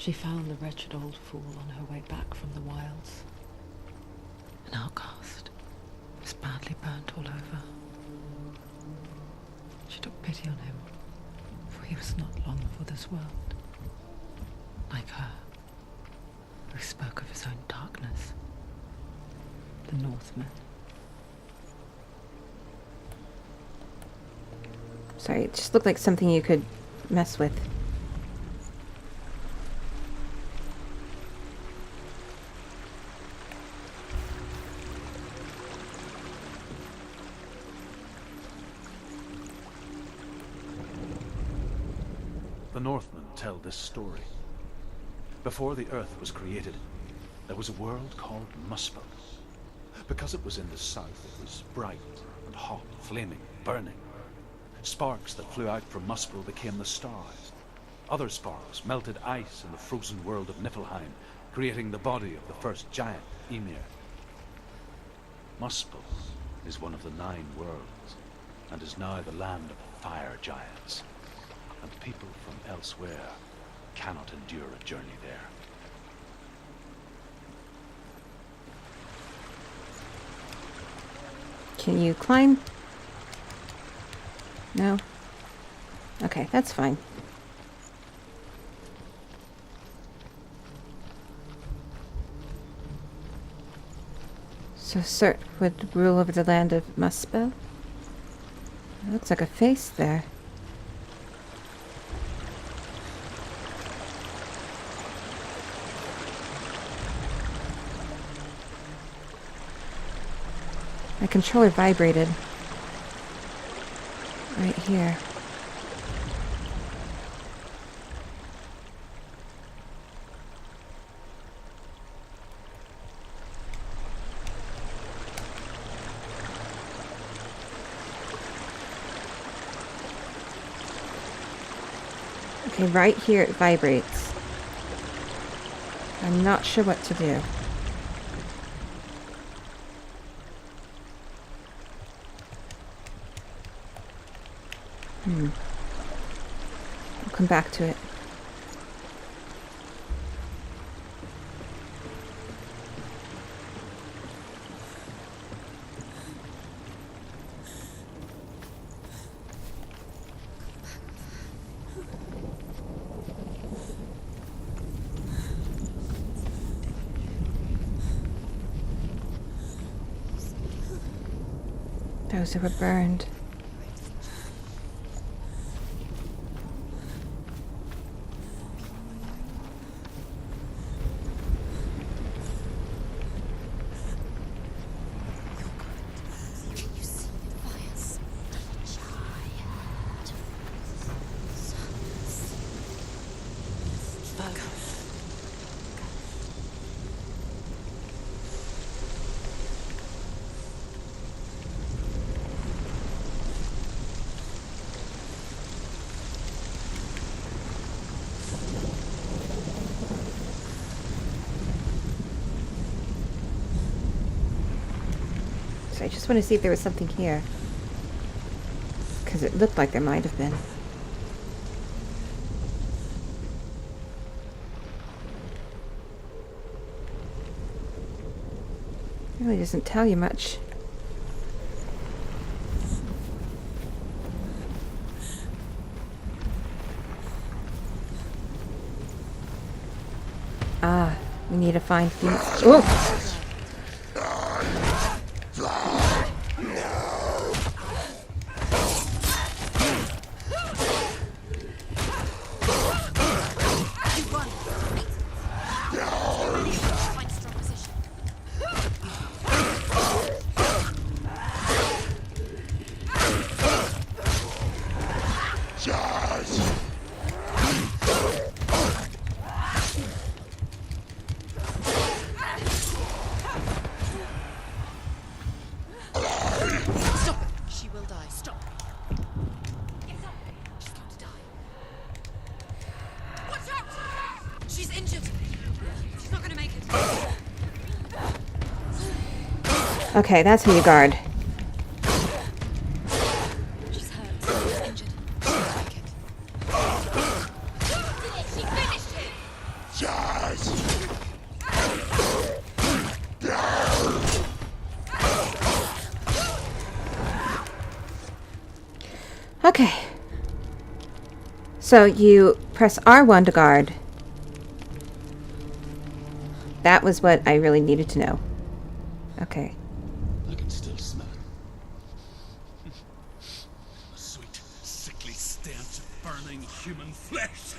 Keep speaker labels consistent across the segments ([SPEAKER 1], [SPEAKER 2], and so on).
[SPEAKER 1] She found the wretched old fool on her way back from the wilds. An outcast, was badly burnt all over. She took pity on him, for he was not long for this world. Like her, who spoke of his own darkness, the Northmen.
[SPEAKER 2] Sorry, it just looked like something you could mess with.
[SPEAKER 3] The Northmen tell this story. Before the earth was created, there was a world called Muspel. Because it was in the south, it was bright and hot, flaming, burning. Sparks that flew out from Muspel became the stars. Other sparks melted ice in the frozen world of Niflheim, creating the body of the first giant, Ymir. Muspel is one of the 9 worlds, and is now the land of fire giants. And people from elsewhere cannot endure a journey there.
[SPEAKER 2] Can you climb? No? Okay, that's fine. So Surt would rule over the land of Muspel? It looks like a face there. My controller vibrated. Right here. Okay, right here it vibrates. I'm not sure what to do. I'll come back to it. Those who were burned. I just want to see if there was something here. Because it looked like there might have been. It really doesn't tell you much. Ah, we need to find things. Oh! Okay, that's who you guard.
[SPEAKER 4] She's hurt. She's injured. She's naked. She finished him!
[SPEAKER 2] Okay. So you press R1 to guard. That was what I really needed to know. Okay.
[SPEAKER 3] I can still smell it. A sweet, sickly stench of burning human flesh.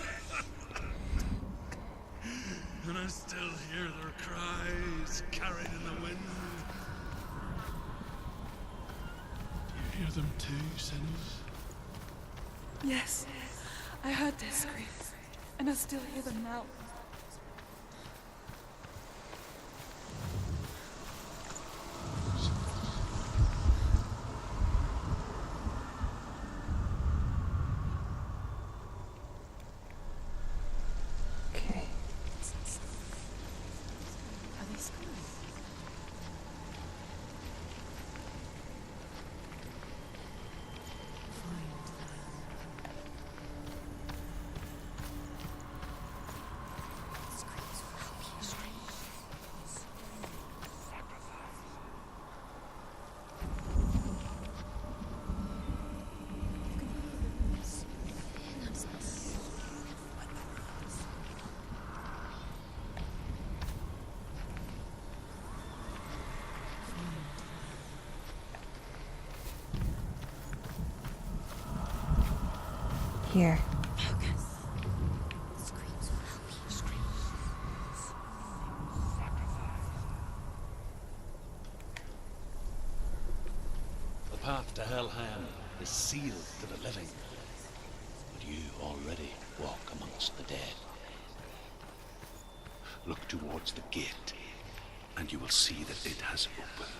[SPEAKER 3] And I still hear their cries carried in the wind. You hear them too, Senua?
[SPEAKER 4] Yes, I heard their screams, and I still hear them now.
[SPEAKER 2] Okay.
[SPEAKER 4] Are they screaming?
[SPEAKER 2] Here.
[SPEAKER 3] The path to Helheim is sealed to the living, but you already walk amongst the dead. Look towards the gate, and you will see that it has opened.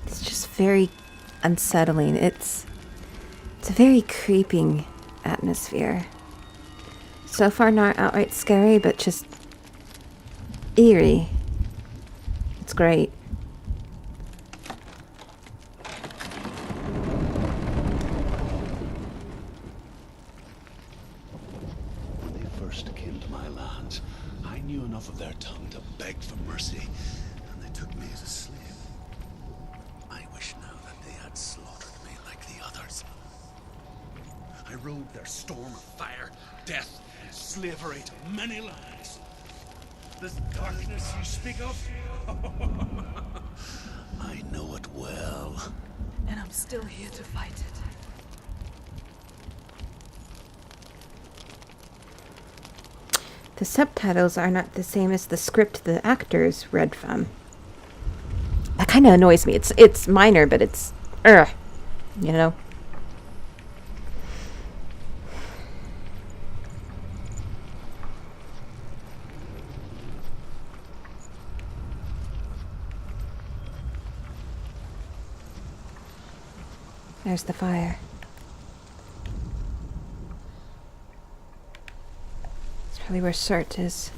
[SPEAKER 2] It's just very unsettling. It's a very creeping atmosphere. So far not outright scary, but just eerie. It's great.
[SPEAKER 3] When they first came to my lands, I knew enough of their tongue to beg for mercy, and they took me as a slave. I wish now that they had slaughtered me like the others. I rode their storm of fire, death, and slavery to many lands. This darkness you speak of? I know it well.
[SPEAKER 4] And I'm still here to fight it.
[SPEAKER 2] The subtitles are not the same as the script the actors read from. That kind of annoys me. It's minor, but it's, you know. There's the fire. It's probably where Surt is.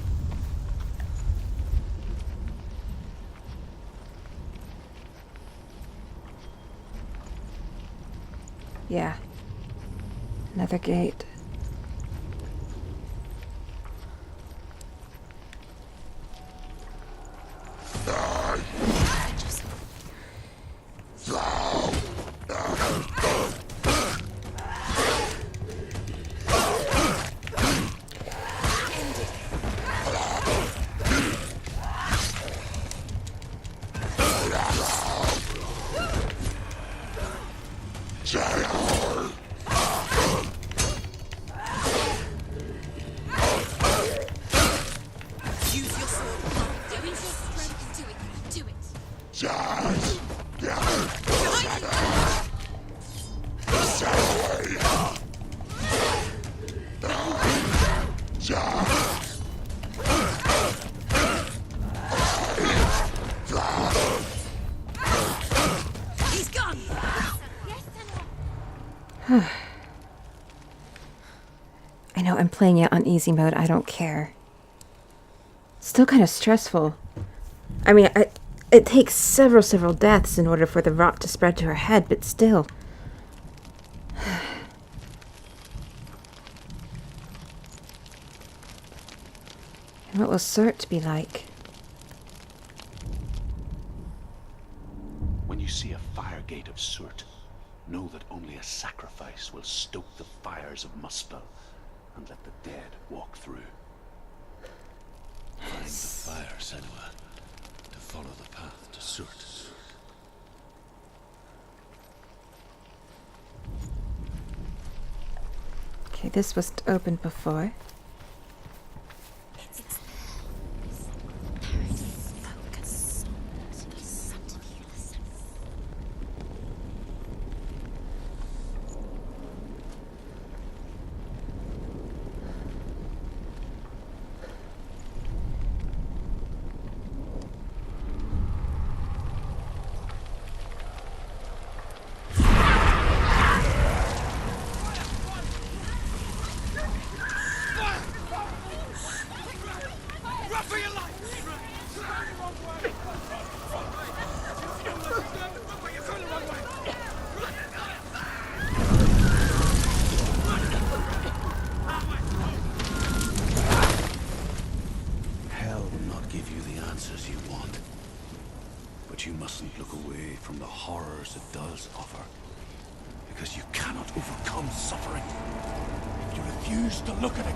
[SPEAKER 2] Yeah. Another gate.
[SPEAKER 4] Use your sword. Use your strength. Do it. He's gone. Yes, Senua.
[SPEAKER 2] I know I'm playing it on easy mode. I don't care. Still kind of stressful. I mean, it takes several deaths in order for the rot to spread to her head, but still. What will Surt be like?
[SPEAKER 3] When you see a fire gate of Surt, know that only a sacrifice will stoke the fires of Muspel and let the dead walk through.
[SPEAKER 5] Find the fire, Senua, to follow the path to Surt.
[SPEAKER 2] Okay, this was open before.
[SPEAKER 5] Hell will not give you the answers you want. But you mustn't look away from the horrors it does offer. Because you cannot overcome suffering if you refuse to look at it.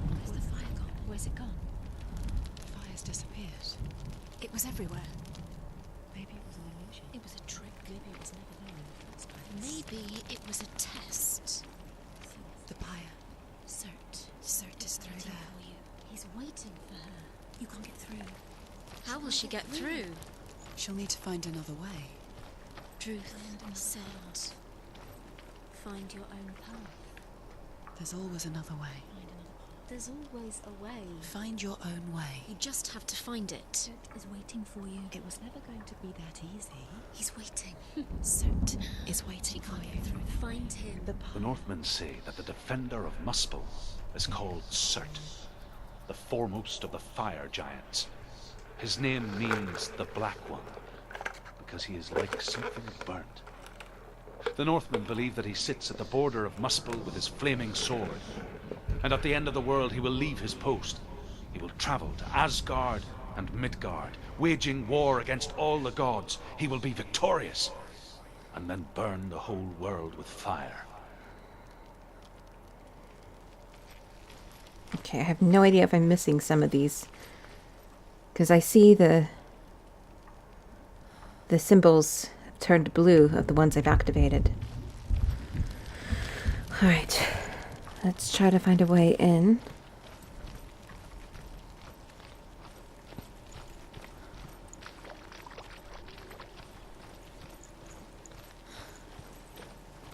[SPEAKER 6] Where's the fire gone? Where's it gone? The fire's disappeared. It was everywhere. Maybe it was an illusion. It was a trick. Maybe it was never there in the first place. Maybe it was a test. The pyre. Surt is through there.
[SPEAKER 7] He's waiting for her. You can't get through.
[SPEAKER 6] How will she get through? She'll need to find another way.
[SPEAKER 7] Truth said, find your own path.
[SPEAKER 6] There's always another way.
[SPEAKER 7] There's always a way.
[SPEAKER 6] Find your own way.
[SPEAKER 7] You just have to find it. Surt is waiting for you.
[SPEAKER 6] It was never going to be that easy.
[SPEAKER 7] He's waiting.
[SPEAKER 6] Surt is waiting for you.
[SPEAKER 7] Find him.
[SPEAKER 3] The Northmen say that the defender of Muspel is called Surt, the foremost of the fire giants. His name means the Black One, because he is like something burnt. The Northmen believe that he sits at the border of Muspel with his flaming sword, and at the end of the world he will leave his post. He will travel to Asgard and Midgard, waging war against all the gods. He will be victorious, and then burn the whole world with fire.
[SPEAKER 2] Okay, I have no idea if I'm missing some of these. Because I see the symbols turned blue of the ones I've activated. Alright, let's try to find a way in.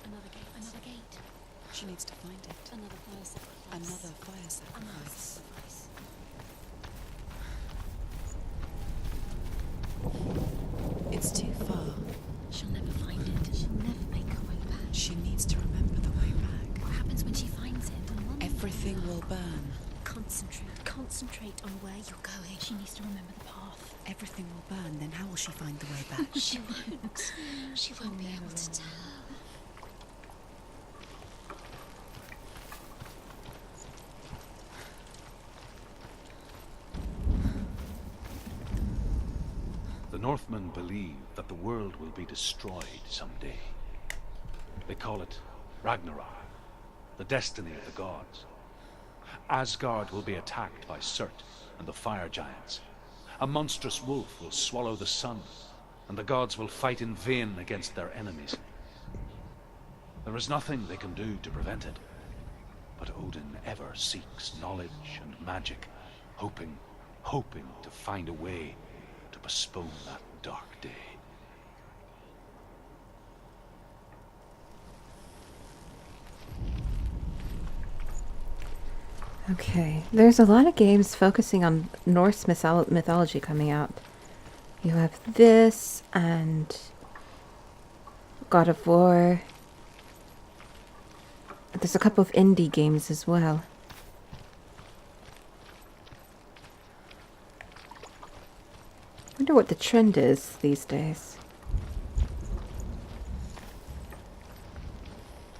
[SPEAKER 7] Another gate.
[SPEAKER 6] She needs to find it.
[SPEAKER 7] Another fire sacrifice.
[SPEAKER 6] Another fire
[SPEAKER 7] Another
[SPEAKER 6] sacrifice.
[SPEAKER 7] sacrifice.
[SPEAKER 6] It's too far.
[SPEAKER 7] She'll never find it. She'll never make her way back.
[SPEAKER 6] She needs to remember the way back.
[SPEAKER 7] What happens when she finds it? The one
[SPEAKER 6] Everything will burn.
[SPEAKER 7] Concentrate on where you're going. She needs to remember the path.
[SPEAKER 6] Everything will burn, then how will she find the way back?
[SPEAKER 7] She won't. She won't be able to tell.
[SPEAKER 3] The Northmen believe that the world will be destroyed someday. They call it Ragnarok, the destiny of the gods. Asgard will be attacked by Surt and the fire giants. A monstrous wolf will swallow the sun, and the gods will fight in vain against their enemies. There is nothing they can do to prevent it, but Odin ever seeks knowledge and magic, hoping to find a way to postpone that dark day.
[SPEAKER 2] Okay, there's a lot of games focusing on Norse mythology coming out. You have this and God of War. There's a couple of indie games as well. I wonder what the trend is these days.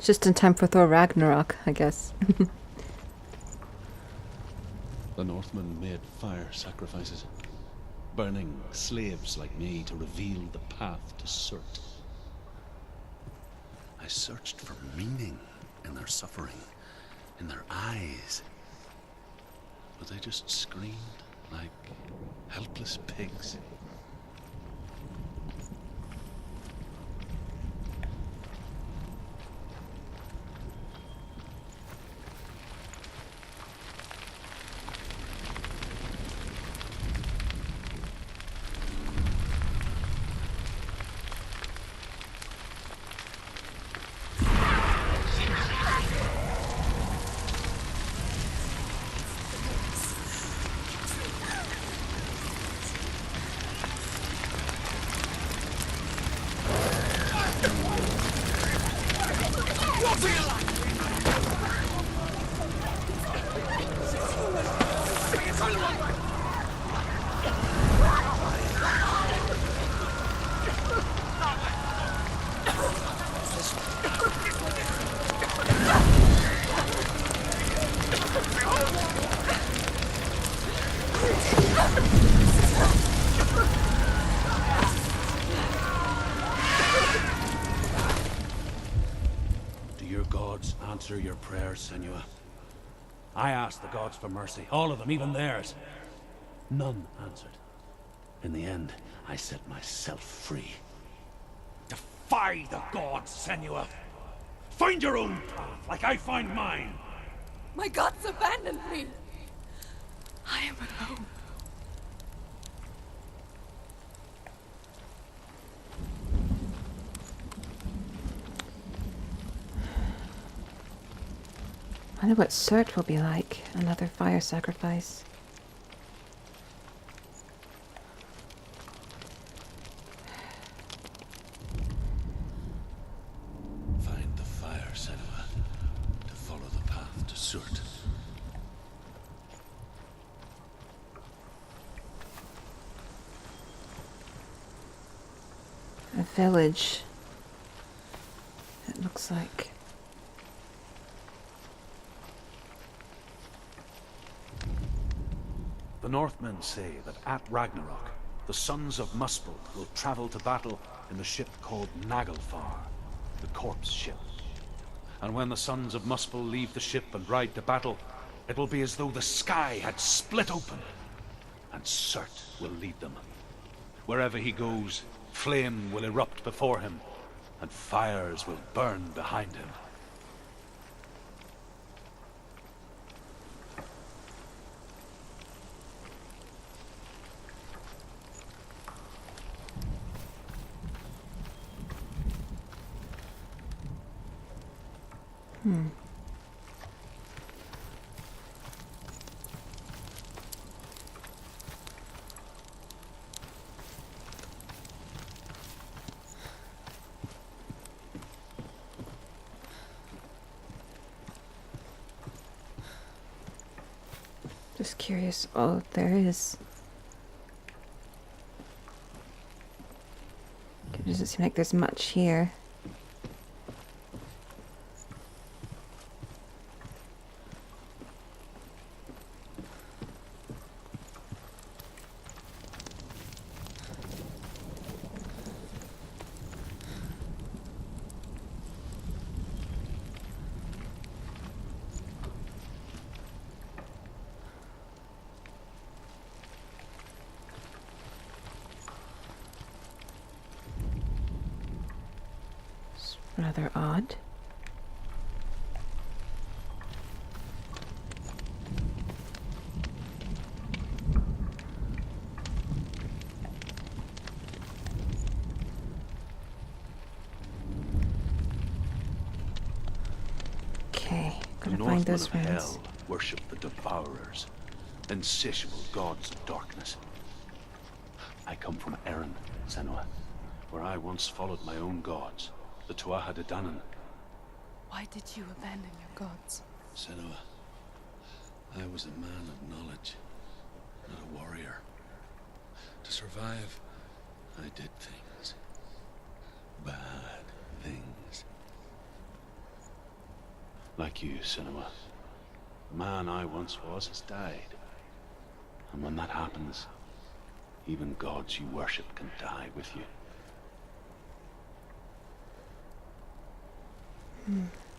[SPEAKER 2] Just in time for Thor Ragnarok, I guess.
[SPEAKER 5] The Northmen made fire sacrifices, burning slaves like me to reveal the path to Surt. I searched for meaning in their suffering, in their eyes, but they just screamed like helpless pigs. Do your gods answer your prayers, Senua? I asked the gods for mercy, all of them, even theirs. None answered. In the end, I set myself free. Defy the gods, Senua! Find your own path, like I find mine!
[SPEAKER 4] My gods abandoned me! I am alone.
[SPEAKER 2] I wonder what Surt will be like. Another fire sacrifice.
[SPEAKER 5] Find the fire, Senua, to follow the path to Surt.
[SPEAKER 2] A village. It looks like.
[SPEAKER 3] The Northmen say that at Ragnarok, the sons of Muspel will travel to battle in the ship called Naglfar, the corpse ship. And when the sons of Muspel leave the ship and ride to battle, it will be as though the sky had split open, and Surt will lead them. Wherever he goes, flame will erupt before him, and fires will burn behind him.
[SPEAKER 2] Just curious. Oh, there is. It doesn't seem like there's much here. Rather odd. Okay, gotta
[SPEAKER 3] The
[SPEAKER 2] find those
[SPEAKER 3] Northmen of
[SPEAKER 2] ruins.
[SPEAKER 3] Hell worship the Devourers, insatiable gods of darkness. I come from Erin, Senua, where I once followed my own gods, the Tuatha De Danann.
[SPEAKER 4] Why did you abandon your gods?
[SPEAKER 5] Senua, I was a man of knowledge, not a warrior. To survive, I did things. Bad things.
[SPEAKER 3] Like you, Senua. The man I once was has died. And when that happens, even gods you worship can die with you.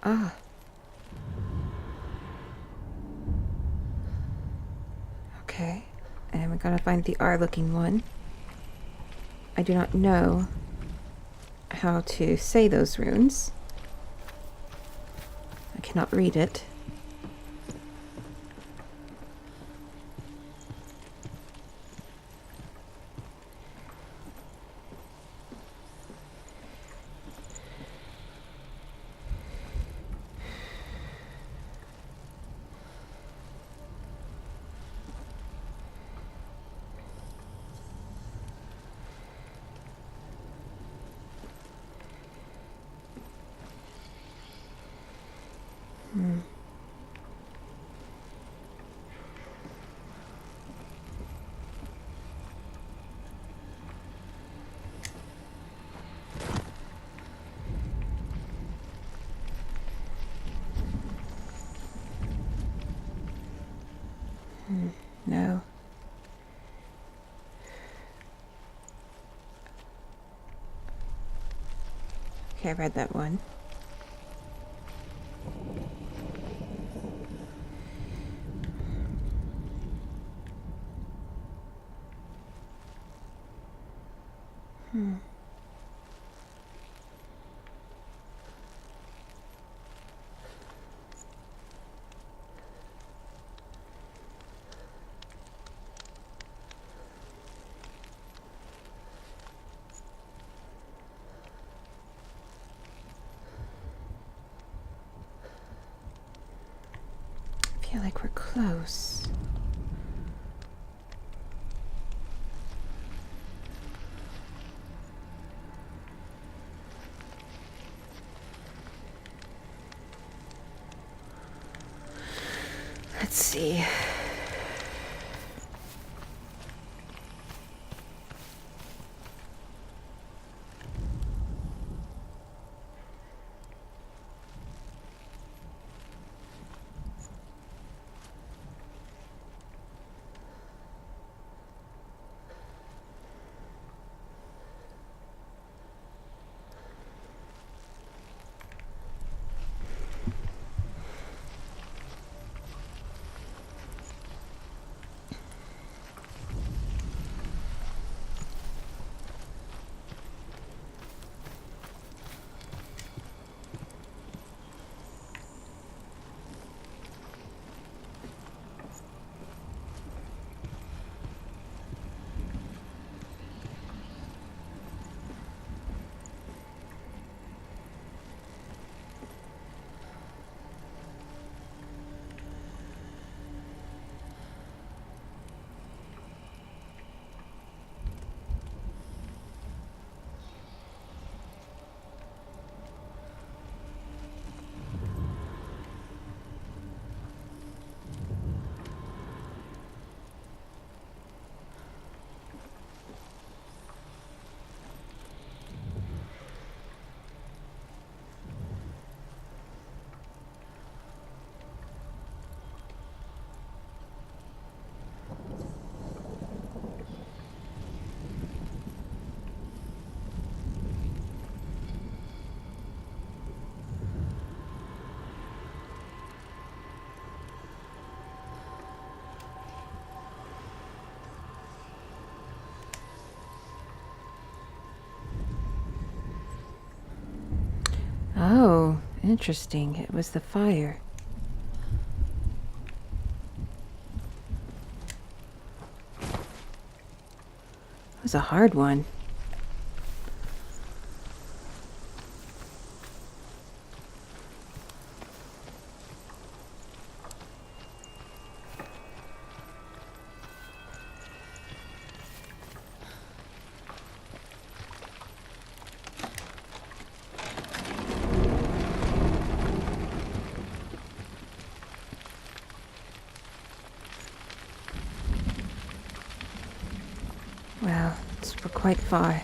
[SPEAKER 2] Ah. Okay. And we gotta find the R-looking one. I do not know how to say those runes. I cannot read it. No. Okay, I read that one. I feel like we're close. Let's see. Oh, interesting. It was the fire. It was a hard one. Well, we're quite far.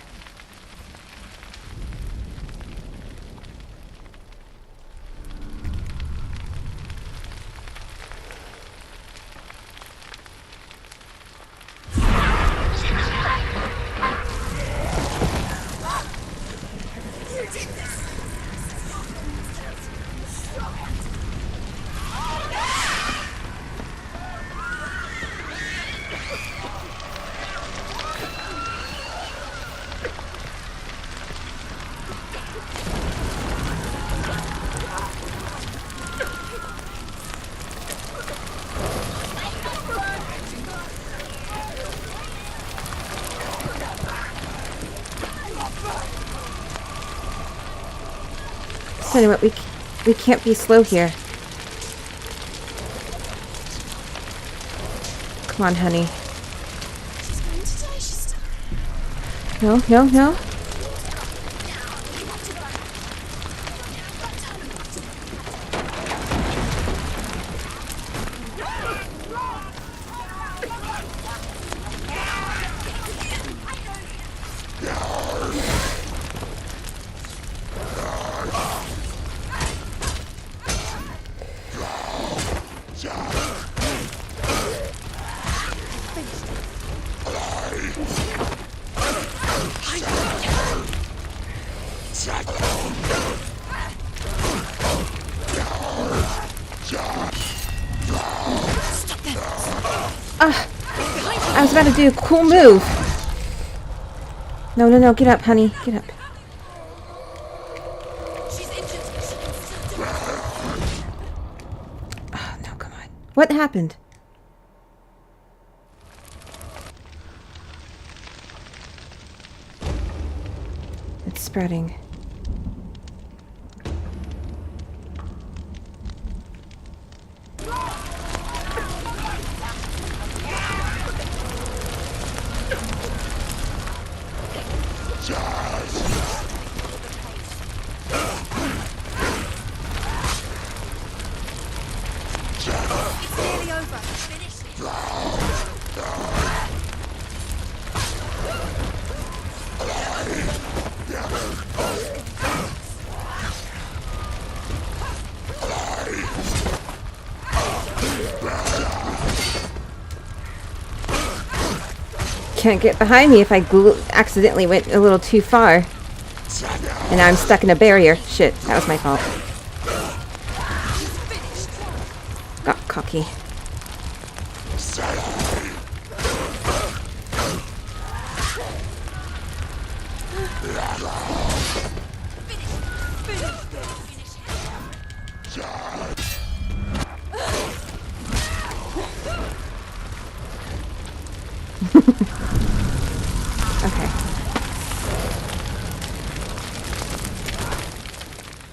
[SPEAKER 2] Senua, we can't be slow here. Come on, honey.
[SPEAKER 7] She's going to die. She's
[SPEAKER 2] No, no, no. I was about to do a cool move. No, no, no. Get up, honey. Get up. Oh, no, come on. What happened? It's spreading. Can't get behind me if I accidentally went a little too far. And now I'm stuck in a barrier. Shit, that was my fault. Got cocky. Okay.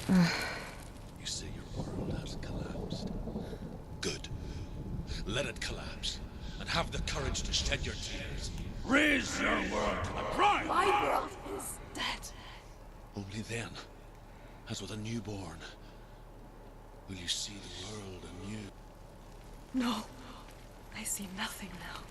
[SPEAKER 5] You say your world has collapsed. Good. Let it collapse. And have the courage to shed your tears. Raise your world to the prime!
[SPEAKER 4] My world is dead.
[SPEAKER 5] Only then, as with a newborn, will you see the world anew.
[SPEAKER 4] No, I see nothing now.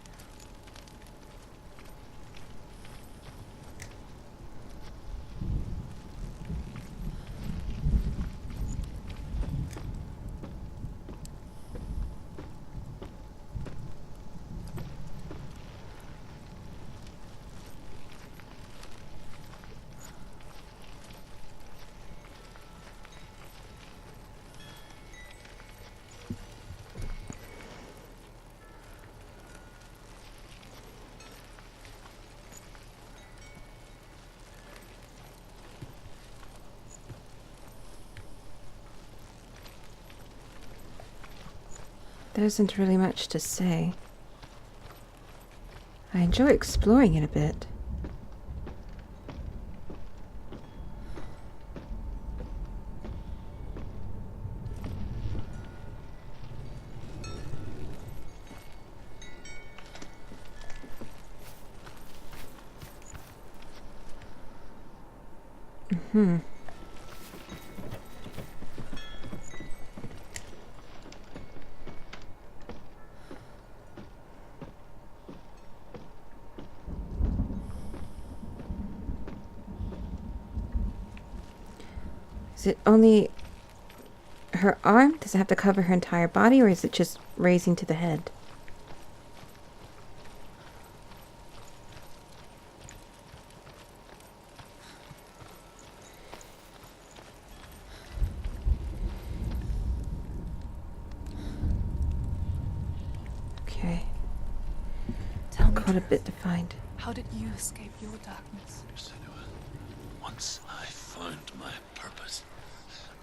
[SPEAKER 2] There isn't really much to say. I enjoy exploring it a bit. Is it only her arm? Does it have to cover her entire body, or is it just raising to the head? Okay.
[SPEAKER 4] Tell me,
[SPEAKER 2] Quite a bit to find.
[SPEAKER 4] how did you escape your darkness?
[SPEAKER 5] Senua, once I found my purpose,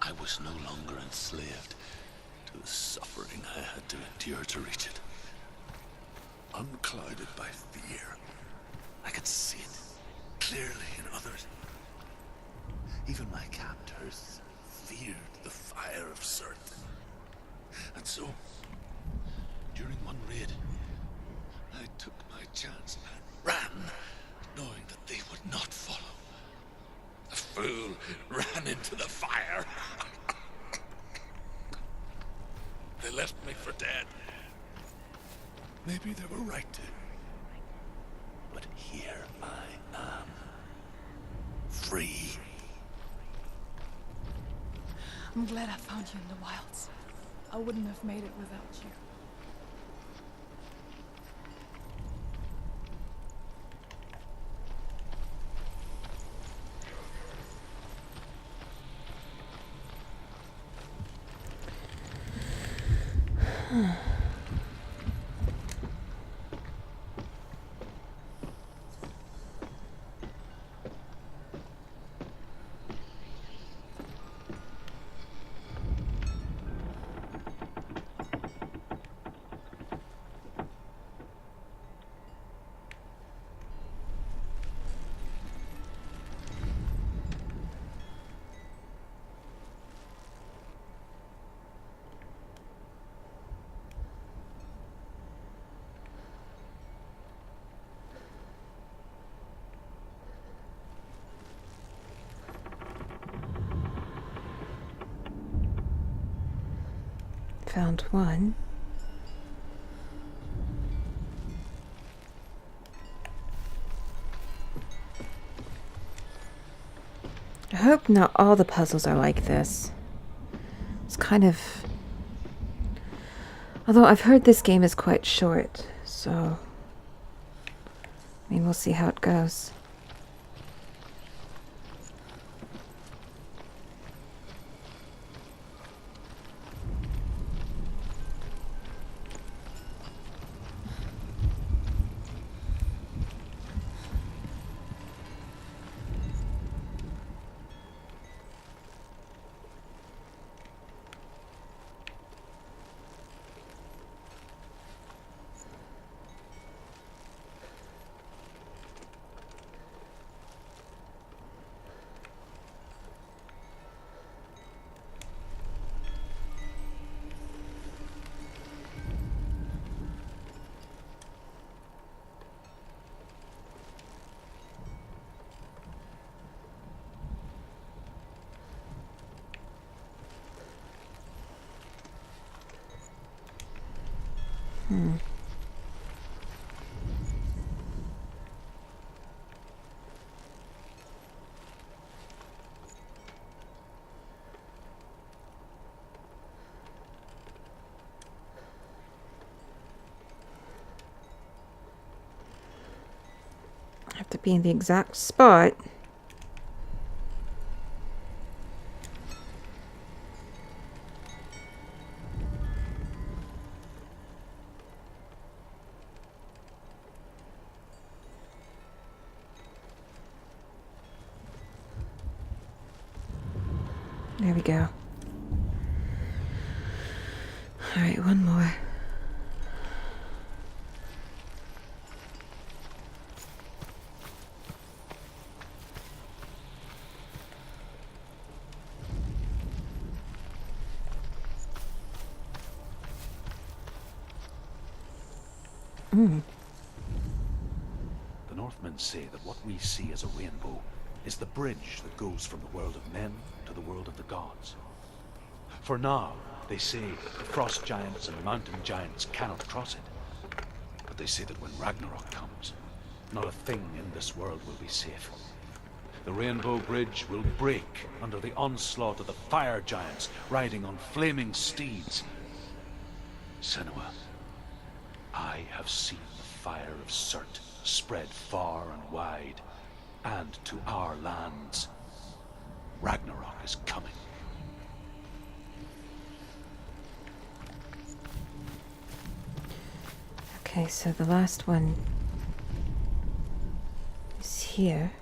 [SPEAKER 5] I was no longer enslaved to the suffering I had to endure to reach it. Unclouded by fear, I could see it clearly in others. Even my captors feared the fire of Surt. And so, during one raid, I took my chance and ran, knowing that they would not follow. The fool ran into the fire. They left me for dead. Maybe they were right to. But here I am. Free.
[SPEAKER 4] I'm glad I found you in the wilds. I wouldn't have made it without you.
[SPEAKER 2] Found one. I hope not all the puzzles are like this. It's kind of... Although I've heard this game is quite short, so... I mean, we'll see how it goes. I have to be in the exact spot. There we go. All right, one more.
[SPEAKER 3] The Northmen say that what we see as a rainbow is the bridge that goes from the world of men to the world of the gods. For now, they say the frost giants and mountain giants cannot cross it. But they say that when Ragnarok comes, not a thing in this world will be safe. The Rainbow Bridge will break under the onslaught of the fire giants riding on flaming steeds. Senua, I have seen the fire of Surt spread far and wide, and to our lands. Ragnarok is coming.
[SPEAKER 2] Okay, so the last one is here.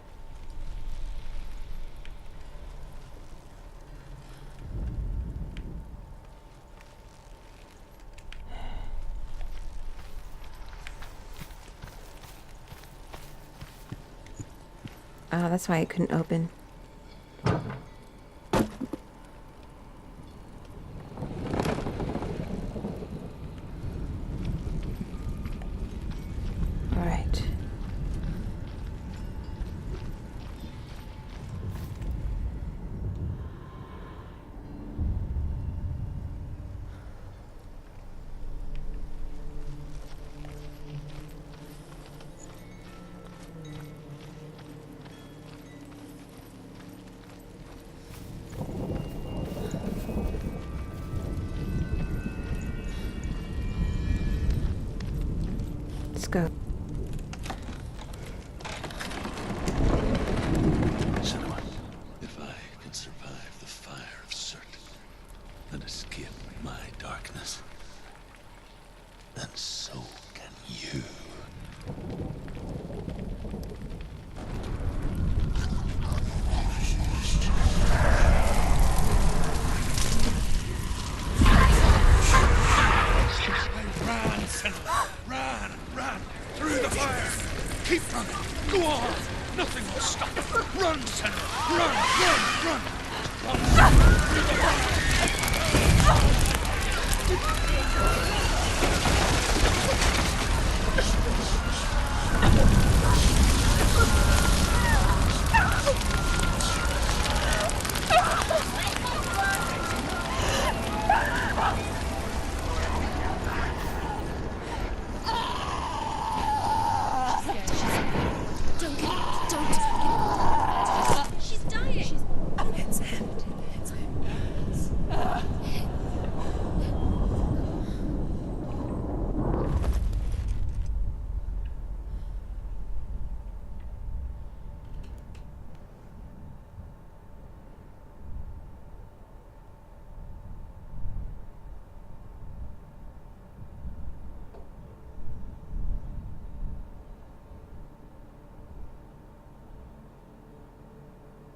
[SPEAKER 2] Oh, that's why it couldn't open. go.
[SPEAKER 3] Senua,
[SPEAKER 5] If I can survive the fire of Surt and escape my darkness, then so can you.
[SPEAKER 3] Run, Senua! Run! Through the fire! Keep running! Go on! Nothing will stop you! Run, Senua! Run! Through the fire!
[SPEAKER 7] Don't give up. Don't give up. She's dying.
[SPEAKER 4] It's him. It's him.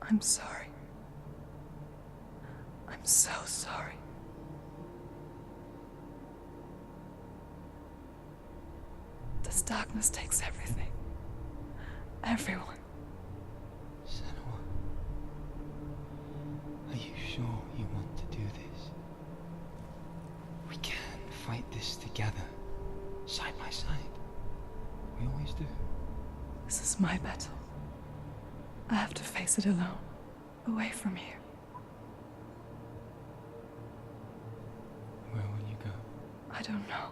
[SPEAKER 4] I'm sorry. I'm so sorry. This darkness takes everything. Everyone.
[SPEAKER 8] Senua, are you sure you want to do this? We can fight this together, side by side. We always do.
[SPEAKER 4] This is my battle. I have to face it alone, away from here.
[SPEAKER 8] Where will you go?
[SPEAKER 4] I don't know.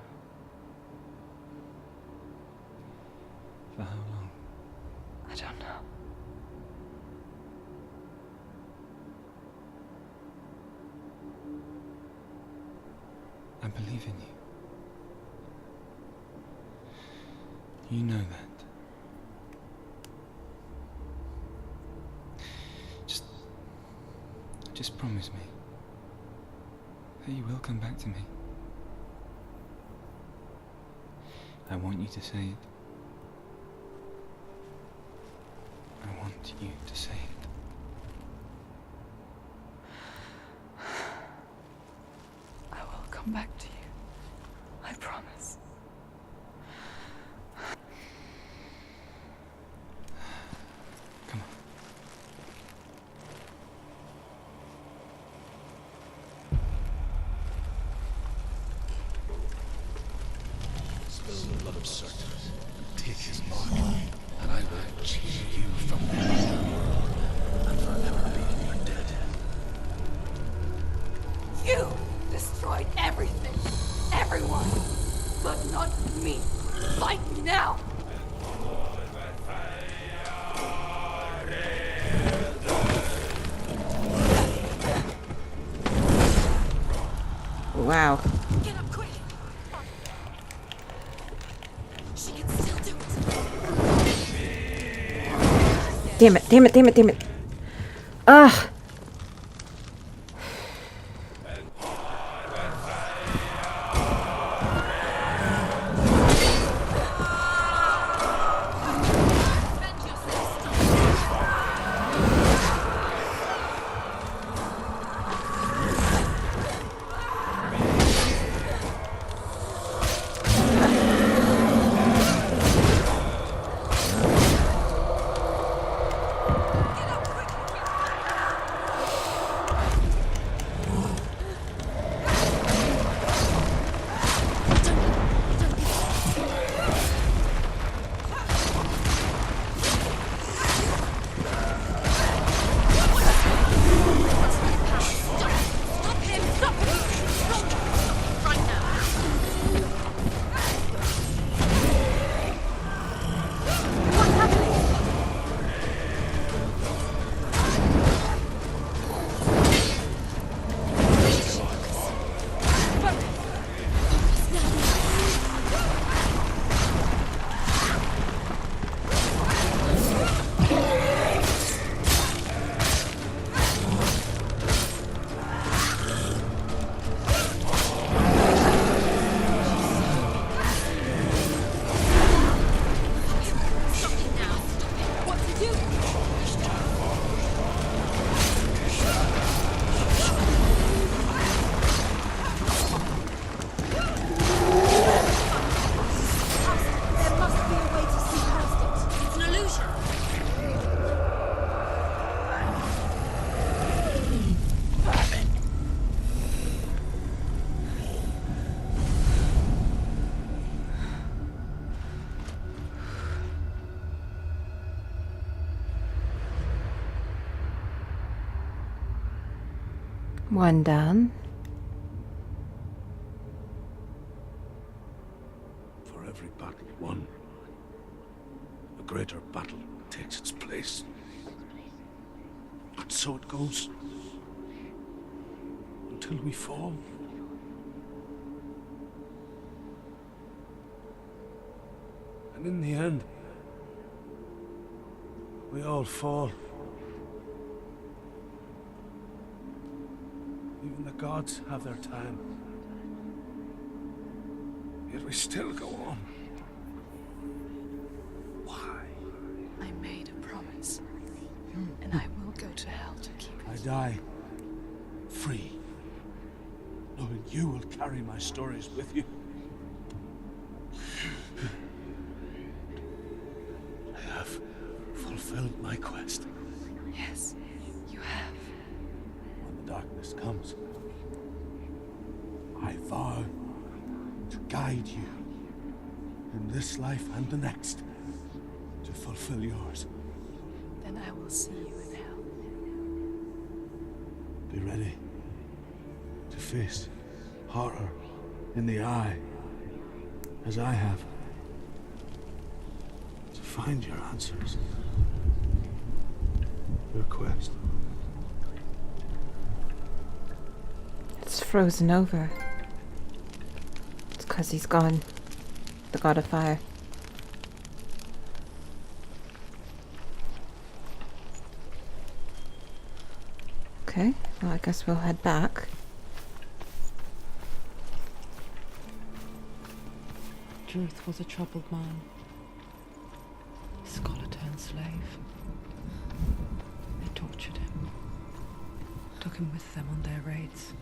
[SPEAKER 8] For how long?
[SPEAKER 4] I don't know.
[SPEAKER 8] I believe in you. You know that. Just promise me that you will come back to me. I want you to say it. I want you to say it.
[SPEAKER 4] I will come back to you. I promise.
[SPEAKER 8] Come on.
[SPEAKER 5] Spill the blood of Surt and take his mark, and I will change you from the underworld and forever be your dead.
[SPEAKER 4] You destroyed everything, everyone, but not me. Fight me now.
[SPEAKER 2] Wow.
[SPEAKER 7] Get up quick. She can still do it.
[SPEAKER 2] Damn it. Ugh. One down.
[SPEAKER 5] For every battle won, a greater battle takes its place. And so it goes. Until we fall. And in the end, we all fall. Even the gods have their time. Yet we still go on. Why?
[SPEAKER 4] I made a promise, and I will go to hell to keep it.
[SPEAKER 5] I die free, knowing you will carry my stories with you. I have fulfilled my quest.
[SPEAKER 4] Yes, you have.
[SPEAKER 5] When the darkness comes, I vow to guide you in this life and the next to fulfill yours.
[SPEAKER 4] Then I will see you in hell.
[SPEAKER 5] Be ready to face horror in the eye, as I have. To find your answers. Your quest.
[SPEAKER 2] It's frozen over. It's 'cause he's gone. The god of fire. Okay, well I guess we'll head back.
[SPEAKER 1] Druth was a troubled man. Scholar turned slave. They tortured him. Took him with them on their raids.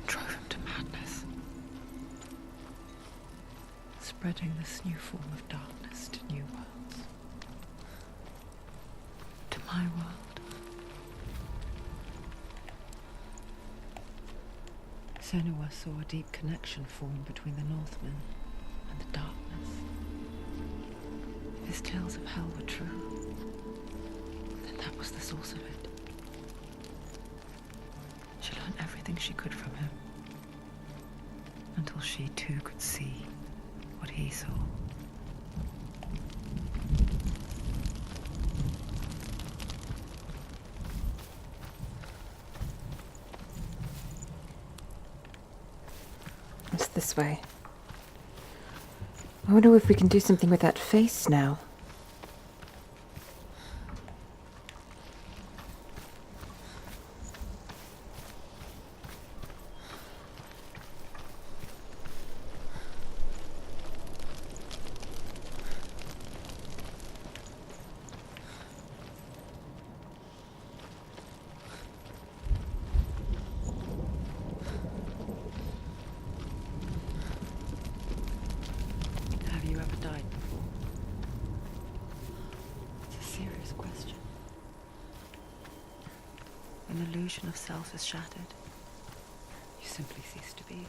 [SPEAKER 1] Drove him to madness. Spreading this new form of darkness to new worlds. To my world. Senua saw a deep connection form between the Northmen and the darkness. If his tales of hell were true, then that was the source of it. She learned everything she could from him, until she too could see what he saw.
[SPEAKER 2] It's this way. I wonder if we can do something with that face now.
[SPEAKER 1] Have you ever died before? It's a serious question. When the illusion of self is shattered, you simply cease to be.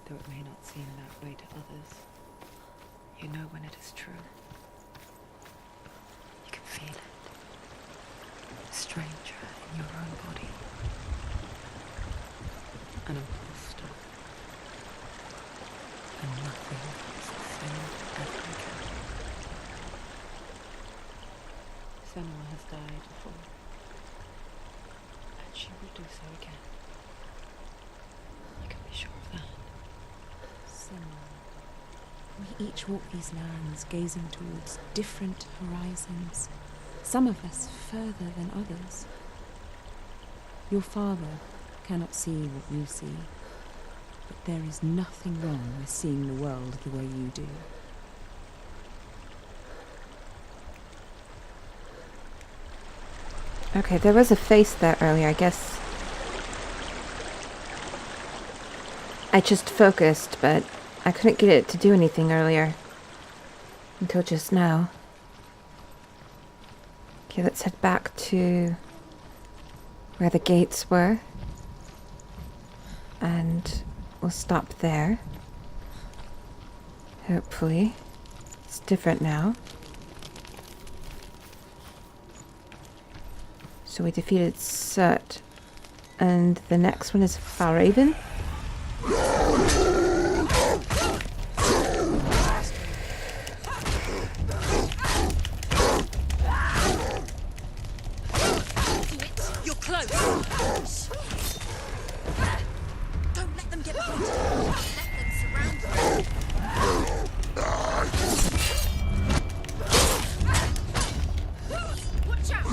[SPEAKER 1] Though it may not seem that way to others, you know when it is true. You can feel it. A stranger in your own body. An imposter. And nothing is the same ever again. Senua has died before. And she will do so again. I can be sure of that.
[SPEAKER 6] Senua. We each walk these lands gazing towards different horizons, some of us further than others. Your father cannot see what you see, but there is nothing wrong with seeing the world the way you do.
[SPEAKER 2] Okay, there was a face there earlier, I guess. I just focused, but I couldn't get it to do anything earlier. Until just now. Okay, let's head back to where the gates were. And we'll stop there. Hopefully. It's different now. So we defeated Surt. And the next one is Valraven.
[SPEAKER 6] You're close. Don't let them get behind you. Let them surround you. Watch out!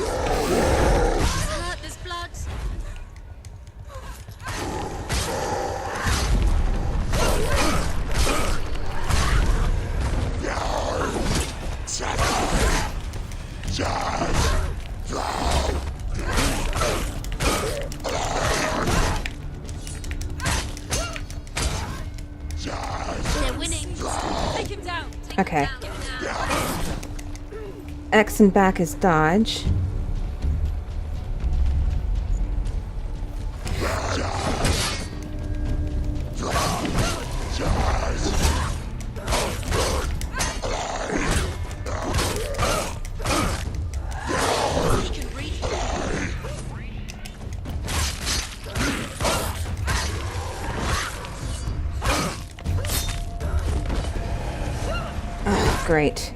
[SPEAKER 6] He's hurt. There's blood. They're winning. Take him down.
[SPEAKER 2] Okay. X and back is dodge. Oh, great.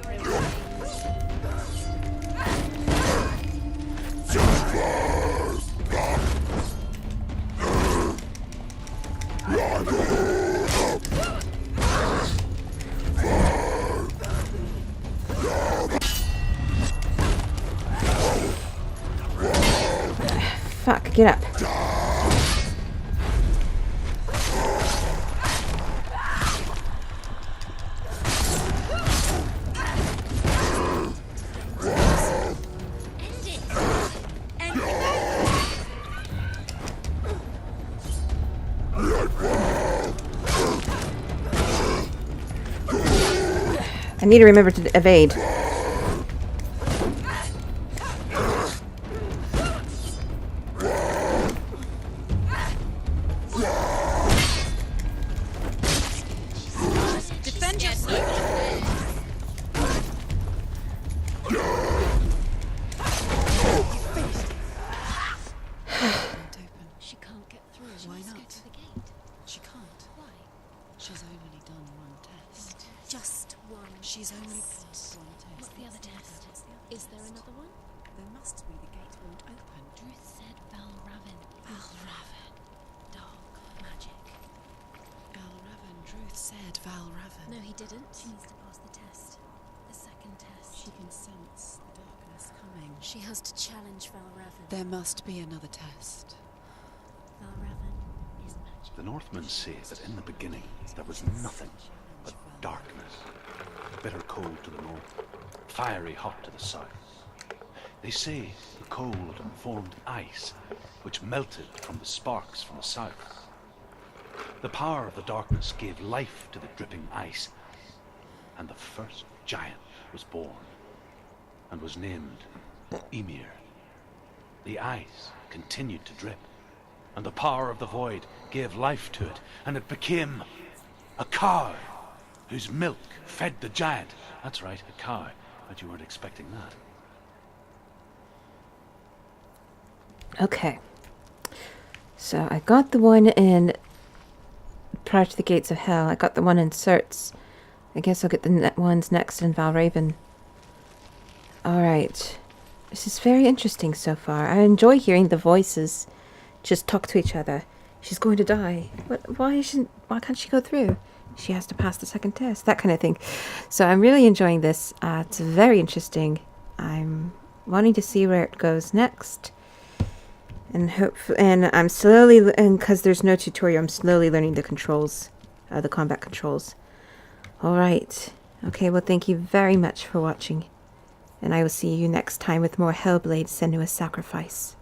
[SPEAKER 2] Fuck, get up. I need to remember to evade.
[SPEAKER 6] Defend yourself. She can't get through. Why not? Go to the gate. She can't. Why? She's only done one test. Just one. She's only passed one test. What's the other test? Is there another one? There must be. The gate won't open. Druth said Valraven. Valraven. Dark magic. Valraven. Druth said Valraven. No, he didn't. She needs to pass the test. The second test. She can sense the darkness coming. She has to challenge Valraven. There must be another test. Valraven is magic.
[SPEAKER 3] The Northmen say that in the beginning there was nothing but darkness. Bitter cold to the north, fiery hot to the south. They say the cold formed ice, which melted from the sparks from the south. The power of the darkness gave life to the dripping ice, and the first giant was born, and was named Ymir. The ice continued to drip, and the power of the void gave life to it, and it became a cow, whose milk fed the giant. That's right, a cow. But you weren't expecting that.
[SPEAKER 2] Okay. So I got the one in Prior to the Gates of Hell. I got the one in Surt's. I guess I'll get the ones next in Valraven. Alright. This is very interesting so far. I enjoy hearing the voices just talk to each other. She's going to die. Why can't she go through? She has to pass the second test. That kind of thing. So I'm really enjoying this. It's very interesting. I'm wanting to see where it goes next. And I'm slowly, and because there's no tutorial, I'm slowly learning the controls, the combat controls. Alright. Okay, well thank you very much for watching. And I will see you next time with more Hellblade: Senua's Sacrifice.